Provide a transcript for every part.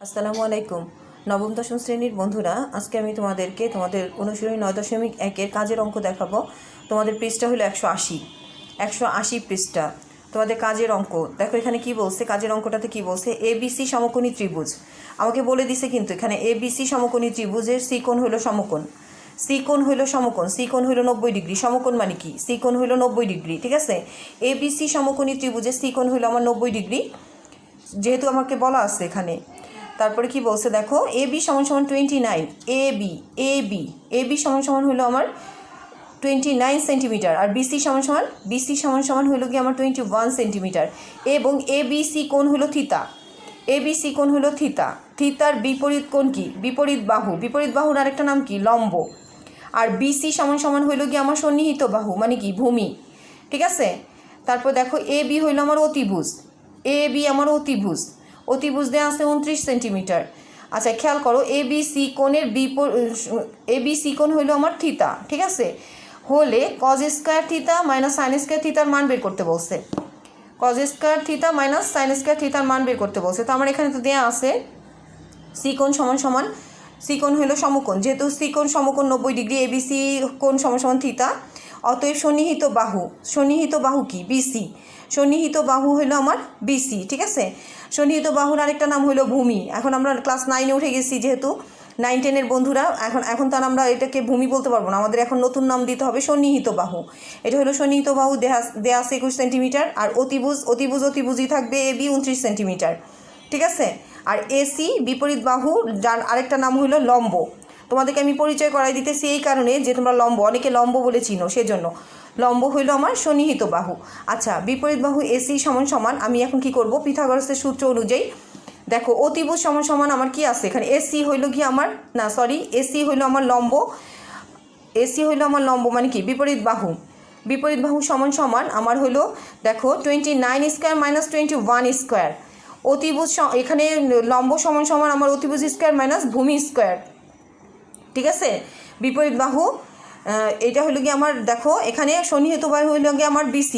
আসসালামু আলাইকুম। নবম দশম শ্রেণীর বন্ধুরা, আজকে আমি তোমাদের অনুশীলনী 9.1-এর কাজের অঙ্ক দেখাবো। তোমাদের পৃষ্ঠা হলো 180 পৃষ্ঠা। তোমাদের কাজের অঙ্ক দেখো, এখানে কি বলছে, কাজের অঙ্কটাতে কি বলছে, ABC সমকোণী ত্রিভুজ আমাকে বলে দিছে। কিন্তু এখানে ABC সমকোণী ত্রিভুজের সি কোণ হলো সমকোণ, সি কোণ হলো 90 ডিগ্রি। সমকোণ মানে কি, সি কোণ হলো 90 ডিগ্রি, ঠিক আছে। ABC সমকোণী ত্রিভুজের সি কোণ হলো আমার 90 ডিগ্রি, যেহেতু আমাকে বলা আছে এখানে। তারপরে কি বলছে দেখো, AB = 29, AB = হলো আমার 29 সেন্টিমিটার, আর BC = হলো কি আমার 21 সেন্টিমিটার। এবং ABC কোণ হলো থিতা, ABC কোণ হলো থিতা। থিতার বিপরীত কোণ কি, বিপরীত বাহুর আরেকটা নাম কি, লম্ব। আর BC = হইল কি আমার সন্নিহিত বাহু, মানে কি, ভূমি, ঠিক আছে। তারপর দেখো AB হইল আমার অতিভুজ, AB আমার অতিভুজ দেওয়া আছে 29 সেন্টিমিটার। আচ্ছা খেয়াল করো, ABC কোণ হইল আমার থিতা, ঠিক আছে। হলে cos square theta minus sin square থিতার মান বের করতে বলছে, cos square theta minus sin square থিতার মান বের করতে বলছে। তো আমার এখানে তো দেওয়া আছে সি কোণ সমান সি কোণ হলো সমকোণ, যেহেতু সি কোণ সমকোণ 90 ডিগ্রি, ABC কোণ সমান থিতা। অতএব সন্নিহিত বাহু কি, BC। সন্নিহিত বাহু হলো আমার BC, ঠিক আছে। সন্নিহিত বাহুর আরেকটা নাম হলো ভূমি। এখন আমরা ক্লাস 9-এ উঠে গেছি, যেহেতু 9-10-এর বন্ধুরা, এখন তার আমরা এটাকে ভূমি বলতে পারবো না, আমাদের এখন নতুন নাম দিতে হবে সন্নিহিত বাহু। এটা হলো সন্নিহিত বাহু, দেয়া আছে 21 সেন্টিমিটার। আর অতিভুজই থাকবে AB 29 সেন্টিমিটার, ঠিক আছে। আর AC বিপরীত বাহু, যার আরেকটা নাম হলো লম্ব। তোমাদেরকে আমি পরিচয় করাই দিতেছি এই কারণে যে তোমরা অনেকে লম্ব বলে চিনো, সেজন্য লম্ব হইল আমার সন্নিহিত বাহু। আচ্ছা, বিপরীত বাহু AC = আমি এখন কি করব, পিথাগোরাসের সূত্র অনুযায়ী দেখো, অতিভুজ সমান আমার কি আছে এখানে, AC হইল কি আমার, না সরি, AC হইল আমার লম্ব, AC হইল আমার লম্ব, মানে কি, বিপরীত বাহু সমান আমার হইল দেখো 29 স্কয়ার মাইনাস 21 স্কয়ার। অতিভুজ এখানে লম্ব সমান আমার অতিভুজ স্কয়ার মাইনাস ভূমি স্কয়ার, ঠিক আছে। বিপরীত বাহু এটা হলো কি আমার, দেখো এখানে সন্নিহিত বাহু হইল কি আমার BC,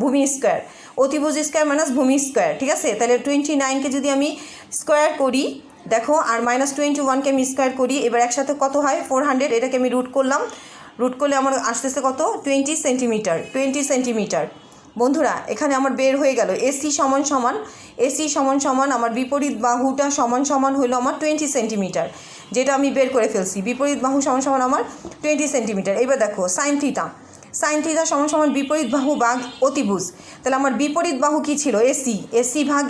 ভূমি স্কয়ার, অতিভুজ স্কয়ার মাইনাস ভূমি স্কয়ার, ঠিক আছে। তাহলে 29-কে যদি আমি স্কয়ার করি দেখো, আর মাইনাস 21-কে আমি স্কয়ার করি, এবার একসাথে কত হয় 400, এটাকে আমি রুট করলে আমার আসতেছে কত, 20 সেন্টিমিটার। বন্ধুরা এখানে আমার বের হয়ে গেল AC সমান আমার বিপরীত বাহুটা সমান হলো আমার 20 সেন্টিমিটার, যেটা আমি বের করে ফেলছি। বিপরীত বাহু সমান আমার 20 সেন্টিমিটার। এবার দেখো সাইন থিতা সমান বিপরীত বাহু ভাগ অতিভুজ। তাহলে আমার বিপরীত বাহু কি ছিল, AC ভাগ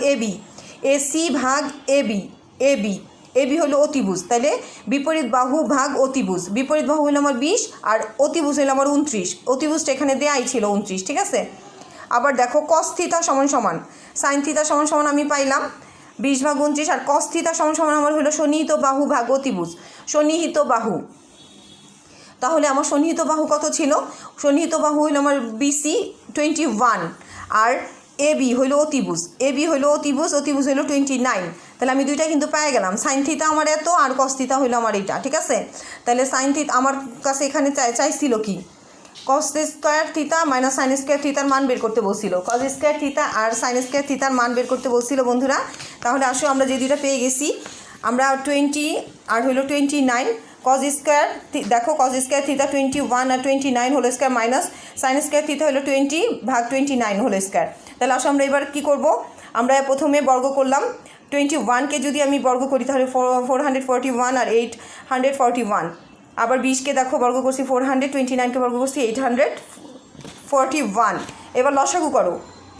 AB হলো অতিভুজ। তাহলে বিপরীত বাহু ভাগ অতিভুজ, বিপরীত বাহু হলো আমার 20 আর অতিভুজ হলো আমার 29। অতিভুজটা এখানে দেয়াই ছিল 29, ঠিক আছে। আবার দেখো cos থিতা সমান sin থিতা সমান আমি পাইলাম 20 ভাগ 29, আর cos থিতা সমান আমার হলো সন্নিহিত বাহু ভাগ অতিভুজ, সন্নিহিত বাহু। তাহলে আমার সন্নিহিত বাহু কত ছিল, সন্নিহিত বাহু হইল আমার BC 21, আর AB হইল অতিভুজ, অতিভুজ হইল 29। তাহলে আমি দুইটা কিন্তু পেয়ে গেলাম, সাইন থিতা আমার এত আর cos থিতা হইল আমার এইটা, ঠিক আছে। তাহলে সাইন থিতা আমার কাছে এখানে চাইছিল কি, cos square theta minus sin square থিতার মান বের করতে বলছিল, cos স্কয়ার থিতা আর sin স্কয়ার থিতার মান বের করতে বলছিল বন্ধুরা। তাহলে আসো আমরা যে দুইটা পেয়ে গেছি, আমরা 20 আর হইল 29, cos স্কয়ার দেখো, cos স্কয়ার থিতা 21 আর 29 হোল square minus sin square theta হলো 20 ভাগ 29 হোল স্কয়ার। তাহলে আসো আমরা এবার কি করব, আমরা প্রথমে বর্গ করলাম 21-কে যদি আমি বর্গ করি তাহলে 441 আর 841। আবার 20-কে দেখো বর্গ করছি 400, 29-কে বর্গ করছি 841। এবার লসাগু করো,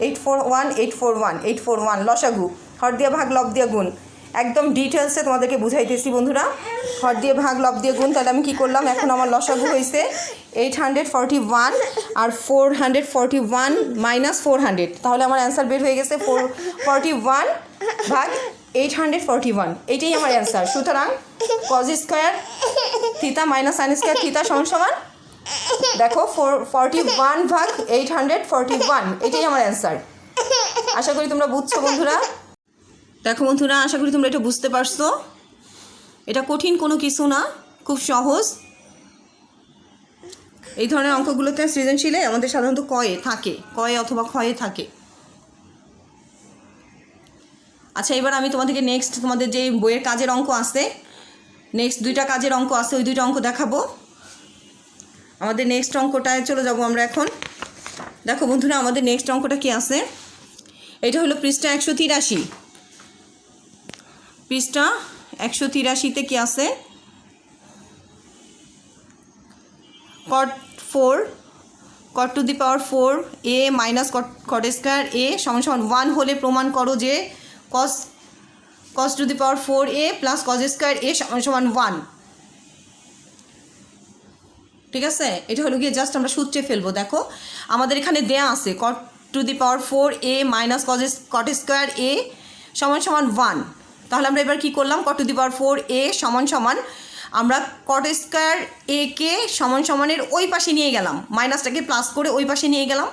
841 লসাগু, হর দিয়ে ভাগ লব দিয়ে গুণ, একদম ডিটেলসে তোমাদেরকে বুঝাইতেছি বন্ধুরা, হর দিয়ে ভাগ লব দিয়ে গুণ। তাহলে আমি কি করলাম, এখন আমার লসাগু হয়েছে 841 আর 441 মাইনাস 400, তাহলে আমার অ্যান্সার বের হয়ে গেছে 441 ভাগ 841, এইটাই আমার অ্যান্সার। সুতরাং cos square theta minus sin square theta সমান দেখো 41 ভাগ 841, এটাই আমার অ্যান্সার। আশা করি তোমরা বুঝছো বন্ধুরা। দেখো বন্ধুরা, আশা করি তোমরা এটা বুঝতে পারছো, এটা কঠিন কোনো কিছু না, খুব সহজ। এই ধরনের অঙ্কগুলোতে সৃজনশীলে আমাদের সাধারণত কয়ে অথবা ক্ষয়ে থাকে। আচ্ছা, এবার আমি তোমাদেরকে নেক্সট তোমাদের যে বইয়ের কাজের অঙ্ক আছে, নেক্সট 2টা কাজের অঙ্ক আছে, ওই 2টা অঙ্ক দেখাবো। আমাদের নেক্সট অঙ্কটায় চলে যাব আমরা এখন। দেখো বন্ধুরা, আমাদের নেক্সট অঙ্কটা কি আছে, এটা হলো পৃষ্ঠা 183। পৃষ্ঠা 183-তে কি আছে, cot two the power 4a minus cot square a সমান 1 হলে প্রমাণ করো যে cos to the power 4a plus cos square a সমান 1। ঠিক আছে, এটা হলো গিয়ে জাস্ট আমরা সূত্রে ফেলবো। দেখো আমাদের এখানে দেয়া আছে cot two the power 4a minus cot square a সমান 1। তাহলে আমরা এবার কি করলাম, cot two the power 4a সমান আমরা cot স্কোয়ার a কে সমানের ওই পাশে নিয়ে গেলাম, মাইনাসটাকে প্লাস করে ওই পাশে নিয়ে গেলাম।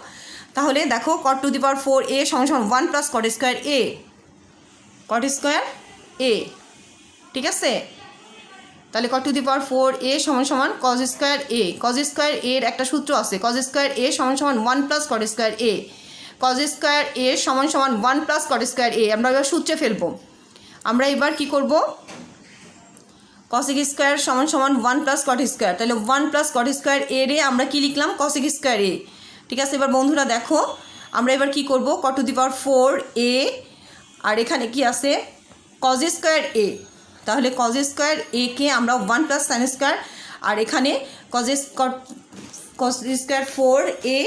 তাহলে দেখো cot two the power 4a সমান 1 প্লাস cot স্কোয়ার a, ঠিক আছে। তাহলে cot two the power 4a সমান cos স্কোয়ার a এর একটা সূত্র আছে, cos স্কোয়ার a সমান 1 plus cot square a, cos square a সমান 1 প্লাস cot স্কোয়ার a। আমরা এবার সূত্রে ফেলবো। আমরা এবার কি করব, cosec স্কোয়ার সমান 1 প্লাস cot স্কোয়ার, তাহলে 1 প্লাস cot স্কোয়ার a রে আমরা কি লিখলাম, cosec স্কোয়ার a। ঠিক আছে, এবার বন্ধুরা দেখো আমরা এবার কি করব, cot two the power 4a আর এখানে কি আছে cos স্কোয়ার a, তাহলে cos স্কোয়ার a কে আমরা 1 প্লাস sin স্কোয়ার, আর এখানে cos স্কোয়ার 4a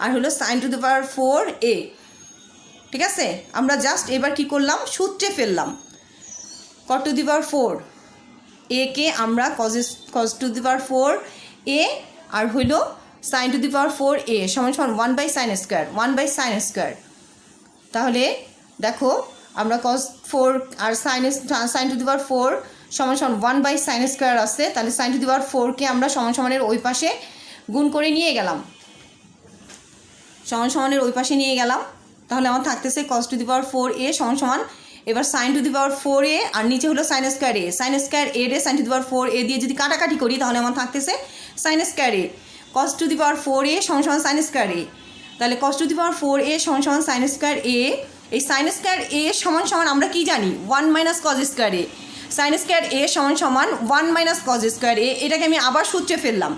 আর হলো sin to the power 4a। ঠিক আছে, আমরা জাস্ট এবার কি করলাম, সূত্রে ফেললাম। cot two the power 4a কে আমরা cos to the power 4a আর হইল sin to the power 4a সমান 1 বাই sin স্কোয়ার। তাহলে দেখো আমরা cos 4 আর sin টু দি পাওয়ার 4 সমান 1 বাই sin স্কোয়ার আছে, তাহলে sin টু দি পাওয়ার 4 কে আমরা সমানের ওই পাশে গুণ করে নিয়ে গেলাম, সমানের ওই পাশে নিয়ে গেলাম। তাহলে আমার থাকতেছে cos to the power 4a সমান এবার sin to the power 4a আর নিচে হলো sin স্কোয়ার a রে sin to the power 4a দিয়ে যদি কাটাকাটি করি তাহলে আমার থাকতেছে sin square a, cos to the power 4a সমান sin স্কোয়ার a। তাহলে cos to the power 4a সমান sin স্কোয়ার a, এই sin স্কোয়ার a সমান আমরা কি জানি 1 minus cos square a, sin square a সমান 1 মাইনাস cos স্কোয়ার a। এটাকে আমি আবার সূত্রে ফেললাম।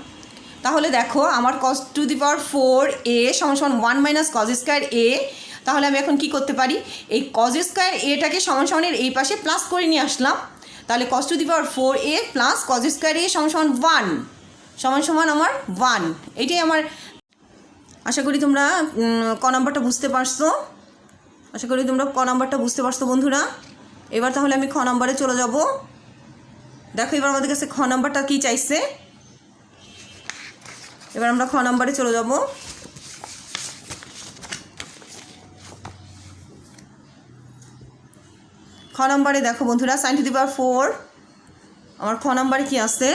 তাহলে দেখো আমার cos to the power 4a সমান 1 মাইনাস cos স্কোয়ার a। তাহলে আমি এখন কি করতে পারি, এই cos স্কোয়ার এটাকে সমানের এই পাশে প্লাস করে নিয়ে আসলাম। তাহলে cos to the power 4a plus cos square a সমান আমার 1। এটাই আমার, আশা করি তোমরা ক নাম্বারটা বুঝতে পারছো, বন্ধুরা। এবার তাহলে আমি খ নাম্বারে চলে যাব। দেখো এবার আমাদের কাছে খ নাম্বারটা কী চাইছে, এবার আমরা খ নাম্বারে চলে যাব। খ নাম্বারে দেখো বন্ধুরা sin টু দি পাওয়ার 4, আমার খ নাম্বারে কি আছে,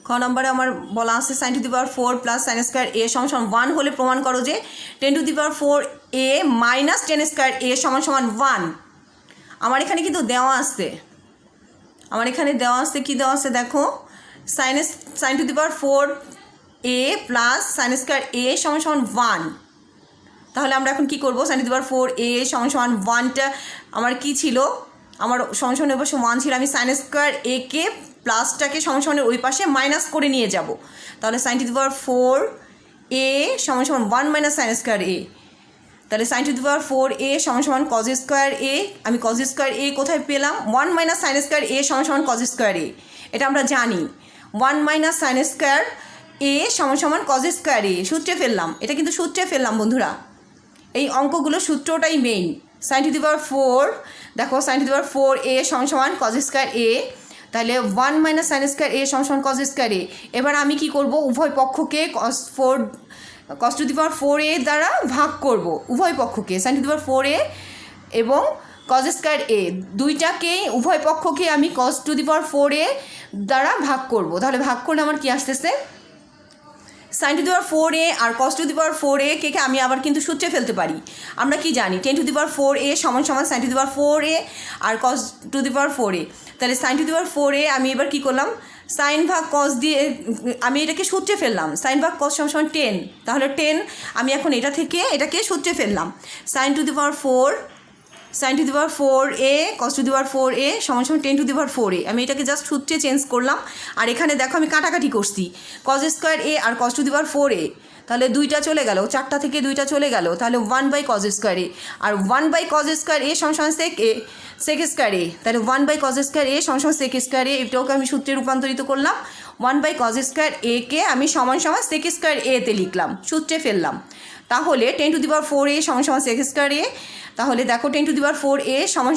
খ নম্বরে আমার বলা আছে sin to the power 4 plus sin square a সমান 1 হলে প্রমাণ করো যে 10 two the power 4a minus 10 square a সমান 1। আমার এখানে কিন্তু দেওয়া আছে, কি দেওয়া আছে দেখো, sin to the power 4a plus sin square a সমান 1। তাহলে আমরা এখন কি করব, sin to the power 4a সমান 1টা আমার কি ছিল, আমার সমানের পাশে 1 ছিল, আমি sin স্কোয়ার a কে প্লাসটাকে সমানের ওই পাশে মাইনাস করে নিয়ে যাব। তাহলে sin to the power 4a সমান 1 মাইনাস sin স্কোয়ার a। তাহলে sin to the power 4a সমান cos স্কোয়ার a, আমি cos স্কোয়ার a কোথায় পেলাম, 1 মাইনাস sin স্কোয়ার a সমান cos স্কোয়ার a। এটা আমরা জানি 1 মাইনাস sin স্কোয়ার a সমান cos স্কোয়ার a, সূত্রে ফেললাম। এটা কিন্তু সূত্রে ফেললাম বন্ধুরা, এই অঙ্কগুলো সূত্রটাই main. sin to the power 4, দেখো sin to the power 4a সমান cos স্কোয়ার a, তাহলে 1 মাইনাস sin স্কোয়ার a সমান cos স্কোয়ার a। এবার আমি কি করব, উভয় পক্ষকে cos to the power 4a দ্বারা ভাগ করব, উভয় পক্ষকে sin to the power 4a এবং cos স্কোয়ার a দুইটাকেই উভয় পক্ষকে আমি cos to the power 4a দ্বারা ভাগ করব। তাহলে ভাগ করলে আমার কি আসতেছে, sin to the power 4a আর cos to the power 4a কে আমি আবার কিন্তু সূত্রে ফেলতে পারি। আমরা কি জানি 10 টু দি পাওয়ার 4a সমান sin to the power 4a আর cos to the power 4a। তাহলে sin to the power 4a আমি এবার কি করলাম, সাইন ভাগ কস দিয়ে আমি এটাকে সূত্রে ফেললাম, সাইন ভাগ কস সমান 10, তাহলে 10 আমি এখন এটা থেকে এটাকে সূত্রে ফেললাম, sine to the power 4a cos to the power 4a সমান 10 টু দি পাওয়ার 4a। আমি এটাকে জাস্ট সূত্রে চেঞ্জ করলাম, আর এখানে দেখো আমি কাটাকাটি করছি, cos স্কোয়ার a আর cos to the power 4a, তাহলে 2টা চলে গেল, 4টা থেকে 2টা চলে গেল, তাহলে 1/cos স্কোয়ার a, আর 1/cos স্কোয়ার a সমান sec স্কোয়ার a, তাহলে 1/cos স্কোয়ার a সমান sec স্কোয়ার a, এটাকে আমি সূত্রে রূপান্তরিত করলাম, 1/cos স্কোয়ার a কে আমি সমান sec স্কোয়ার a তে লিখলাম, সূত্রে ফেললাম, তাহলে 10 টু দি পাওয়ার 4a সমান sec স্কোয়ার a। তাহলে দেখো 10 টু দি পাওয়ার 4a সমান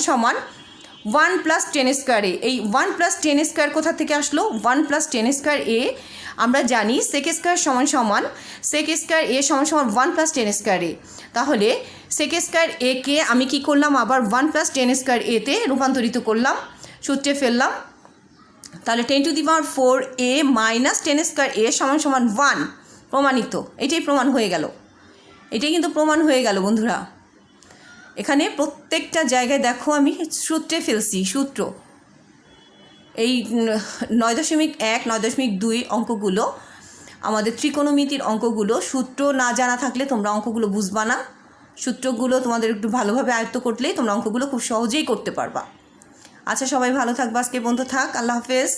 1 + 10 স্কোয়ার a, এই 1 + 10 স্কোয়ার কোথা থেকে আসলো, 1 + 10 স্কোয়ার a আমরা জানি sec স্কোয়ার সমান sec স্কোয়ার a সমান 1 + 10 স্কোয়ার a, তাহলে sec স্কোয়ার a কে আমি কি করলাম আবার 1 + 10 স্কোয়ার a তে রূপান্তরিত করলাম, সূত্রে ফেললাম, তাহলে 10 two the power 4a - 10 square a সমান 1, প্রমাণিত, এটাই প্রমাণ হয়ে গেল, এটাই কিন্তু প্রমাণ হয়ে গেল বন্ধুরা। এখানে প্রত্যেকটা জায়গায় দেখো আমি সূত্রে ফেলছি, সূত্র, এই 9.1 9.2 অঙ্কগুলো আমাদের ত্রিকোণমিতির অঙ্কগুলো সূত্র না জানা থাকলে তোমরা অঙ্কগুলো বুঝবা না, সূত্রগুলো তোমাদের একটু ভালোভাবে আয়ত্ত করলেই তোমরা অঙ্কগুলো খুব সহজেই করতে পারবা। আচ্ছা, সবাই ভালো থাকবা, আজকে পর্যন্ত থাক, আল্লাহ হাফেজ।